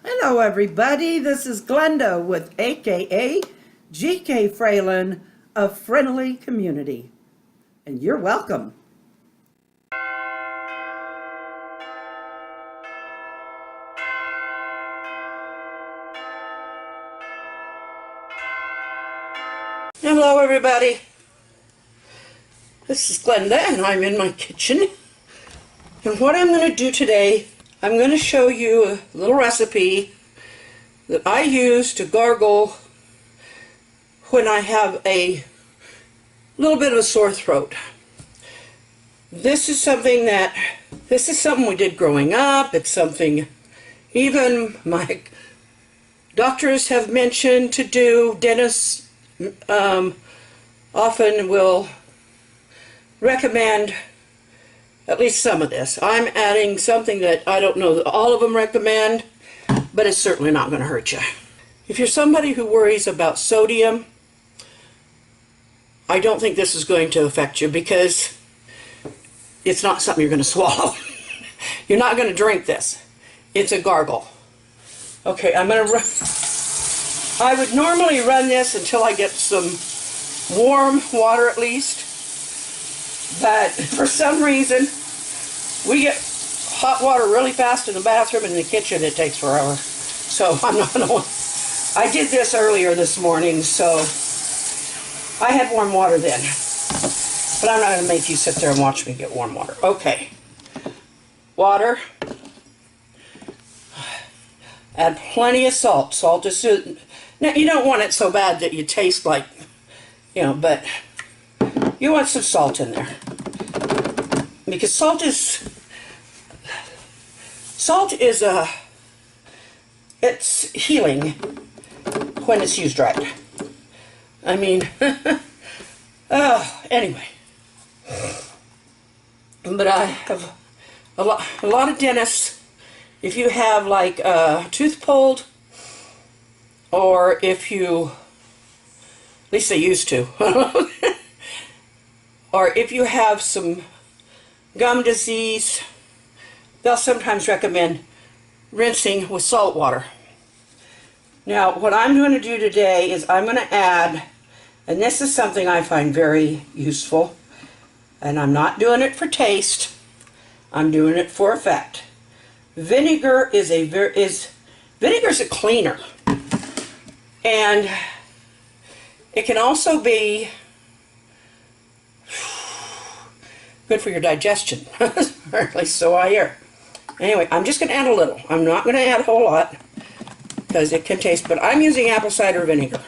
Hello everybody, this is Glenda with AKA GK Fralin of Friendly Community, and you're welcome. Hello everybody, this is Glenda and I'm in my kitchen, and what I'm going to do today, I'm going to show you a little recipe that I use to gargle when I have a little bit of a sore throat. This is something we did growing up. It's something even my doctors have mentioned to do. Dentists often will recommend at least some of this. I'm adding something that I don't know that all of them recommend, but it's certainly not going to hurt you. If you're somebody who worries about sodium, I don't think this is going to affect you because it's not something you're going to swallow. You're not going to drink this. It's a gargle. Okay, I would normally run this until I get some warm water at least, but for some reason we get hot water really fast in the bathroom, and in the kitchen it takes forever. So I'm not going to. I did this earlier this morning, so I had warm water then. But I'm not going to make you sit there and watch me get warm water. Okay. Water. Add plenty of salt. Salt is soothing. Now, you don't want it so bad that you taste like, but you want some salt in there. Because salt is it's healing when it's used right. I mean, anyway. But I have a lot of dentists, if you have like a tooth pulled, or if you, at least they used to, or if you have some gum disease, they'll sometimes recommend rinsing with salt water. Now, what I'm going to do today is I'm going to add, and this is something I find very useful, and I'm not doing it for taste, I'm doing it for effect. Vinegar is vinegar's a cleaner, and it can also be good for your digestion, or at least so I hear. Anyway, I'm just going to add a little. I'm not going to add a whole lot because it can taste, but I'm using apple cider vinegar.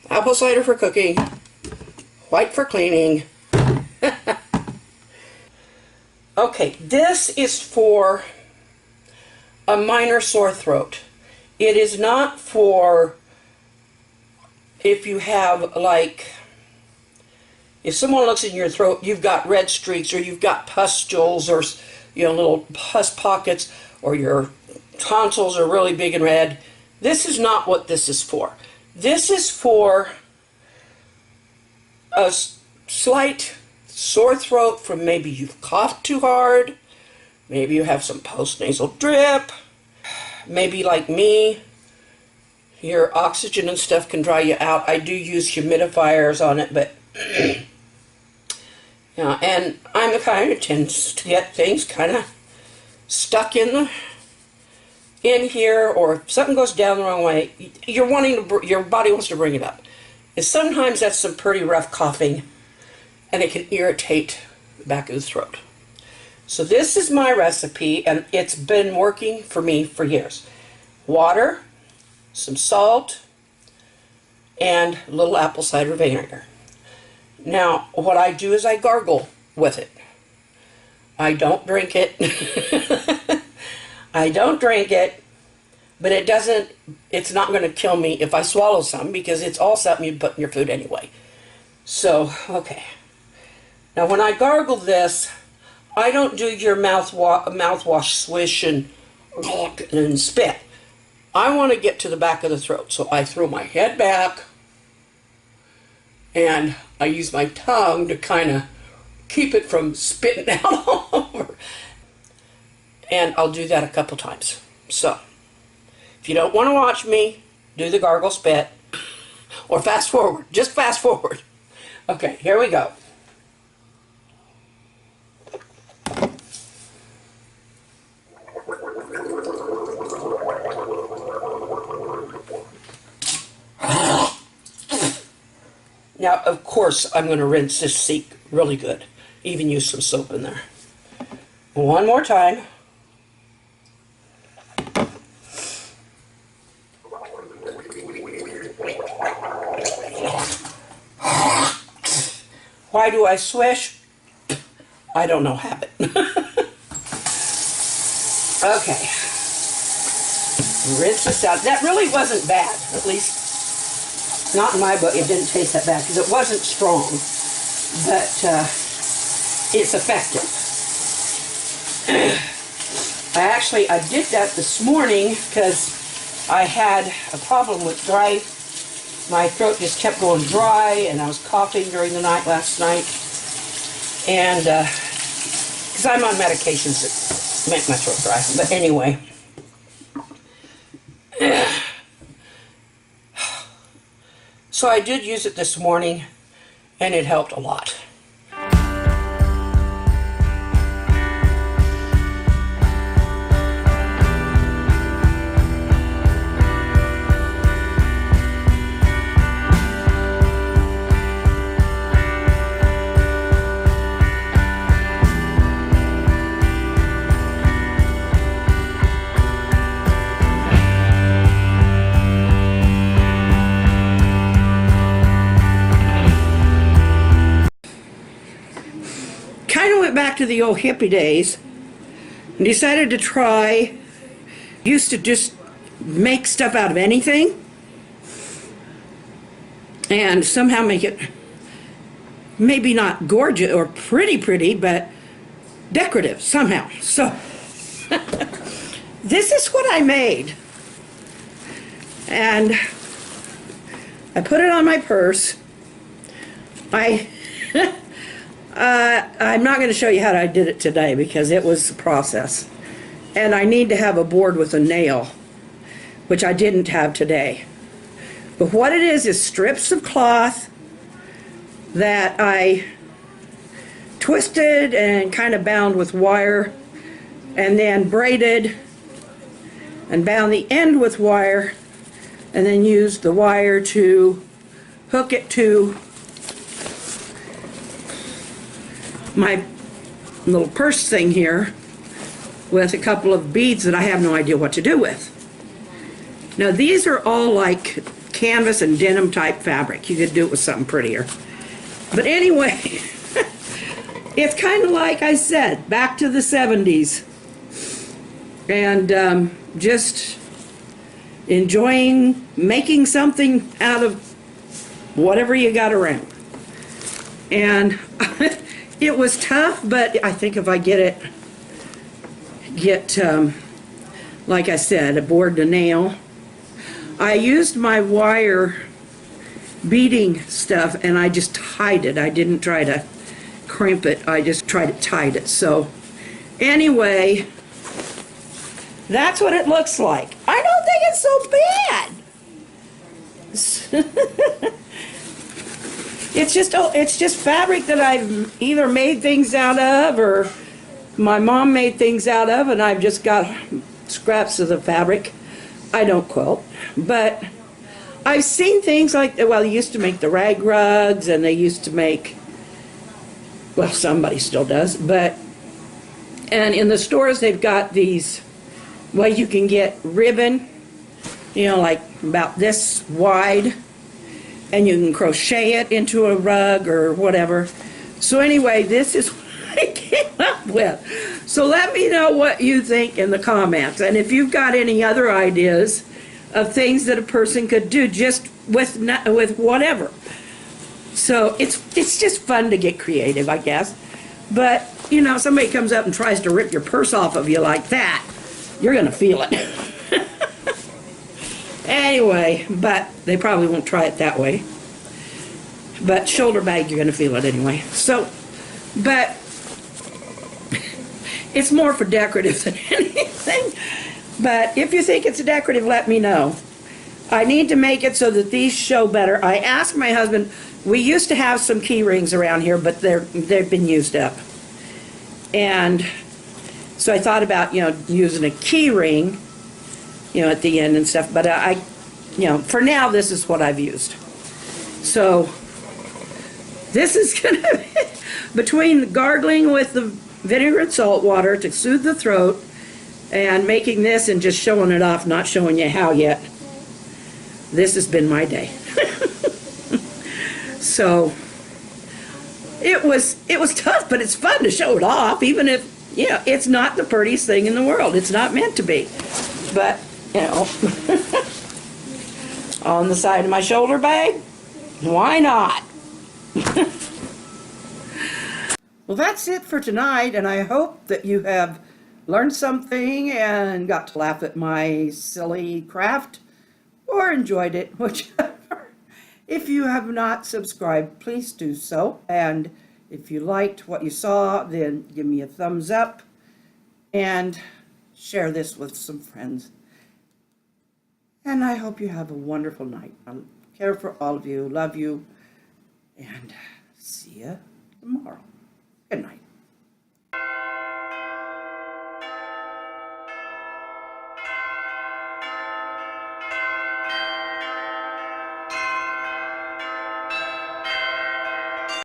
Apple cider for cooking, white for cleaning. Okay, this is for a minor sore throat. It is not for if you have, like, if someone looks in your throat, you've got red streaks, or you've got pustules, or little pus pockets, or your tonsils are really big and red. This is not what this is for. This is for a slight sore throat from maybe you've coughed too hard, maybe you have some postnasal drip, maybe like me, your oxygen and stuff can dry you out. I do use humidifiers on it, but and I'm the kind who tends to get things kind of stuck in here, or if something goes down the wrong way, your body wants to bring it up. And sometimes that's some pretty rough coughing, and it can irritate the back of the throat. So this is my recipe, and it's been working for me for years. Water, some salt, and a little apple cider vinegar. Now, what I do is I gargle with it. I don't drink it. I don't drink it, but it's not going to kill me if I swallow some, because it's all something you put in your food anyway. So, okay. Now, when I gargle this, I don't do your mouthwash swish and spit. I want to get to the back of the throat, so I throw my head back, and I use my tongue to kind of keep it from spitting out all over. And I'll do that a couple times. So, if you don't want to watch me do the gargle spit, or fast forward, just fast forward. Okay, here we go. Now, of course, I'm going to rinse this sink really good. Even use some soap in there. One more time. Why do I swish? I don't know, habit. Okay. Rinse this out. That really wasn't bad, at least. Not in my book, it didn't taste that bad because it wasn't strong, but it's effective. I did that this morning because I had a problem with my throat just kept going dry, and I was coughing during the night last night, and because I'm on medications that make my throat dry. But anyway. So I did use it this morning, and it helped a lot. Back to the old hippie days and decided to try, used to just make stuff out of anything and somehow make it maybe not gorgeous or pretty, but decorative somehow. So this is what I made, and I put it on my purse. I'm not going to show you how I did it today because it was a process. And I need to have a board with a nail, which I didn't have today. But what it is strips of cloth that I twisted and kind of bound with wire, and then braided and bound the end with wire, and then used the wire to hook it to my little purse thing here with a couple of beads that I have no idea what to do with. Now these are all like canvas and denim type fabric. You could do it with something prettier. But anyway, it's kind of like I said, back to the 70s. And just enjoying making something out of whatever you got around. And it was tough, but I think if I get like I said, a board and a nail. I used my wire beading stuff and I just tied it. I didn't try to crimp it. I just tried to tie it. So anyway, that's what it looks like. I don't think it's so bad. It's just fabric that I've either made things out of or my mom made things out of, and I've just got scraps of the fabric. I don't quilt, but I've seen things like, well, they used to make the rag rugs, and they used to make, well, somebody still does, but, and in the stores they've got these, well, you can get ribbon, you know, like about this wide, and you can crochet it into a rug or whatever. So anyway, this is what I came up with. So let me know what you think in the comments. And if you've got any other ideas of things that a person could do just with whatever. So it's just fun to get creative, I guess. But, you know, somebody comes up and tries to rip your purse off of you like that, you're going to feel it. Anyway, but they probably won't try it that way. But shoulder bag, you're going to feel it anyway. So, but It's more for decorative than anything. But if you think it's decorative, let me know. I need to make it so that these show better. I asked my husband, we used to have some key rings around here, but they've been used up. And so I thought about, using a key ring, at the end and stuff, but for now, this is what I've used. So this is gonna be, between gargling with the vinegar and salt water to soothe the throat and making this and just showing it off, not showing you how yet, this has been my day. So it was tough, but it's fun to show it off, even if, it's not the prettiest thing in the world. It's not meant to be. But, on the side of my shoulder bag, why not? Well, that's it for tonight, and I hope that you have learned something and got to laugh at my silly craft or enjoyed it, whichever. If you have not subscribed, please do so. And if you liked what you saw, then give me a thumbs up and share this with some friends. And I hope you have a wonderful night. I care for all of you, love you, and see you tomorrow. Good night.